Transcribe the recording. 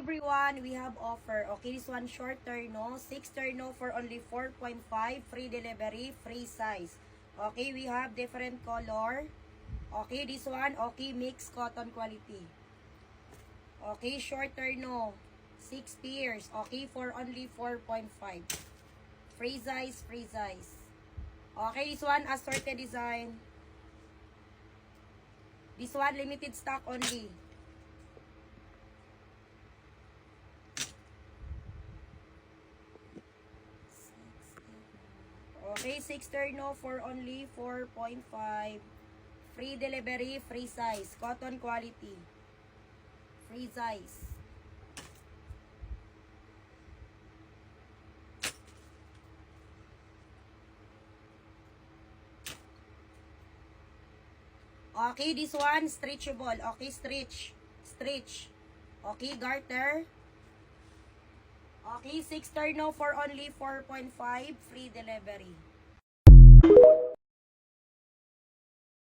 everyone, we have offer. Okay, this one short terno, 6 terno for only 4.5, free delivery, free size. Okay, we have different color. Okay, this one, okay, mixed cotton quality. Okay, short terno, 6 pairs. Okay, for only 4.5. Free size, free size. Okay, this one, assorted design. This one, limited stock only. Okay, 6 terno for only 4.5. Free delivery, free size. Cotton quality. Free size. Okay, this one, stretchable. Okay, stretch. Stretch. Okay, garter. Okay, 6 terno for only 4.5. Free delivery.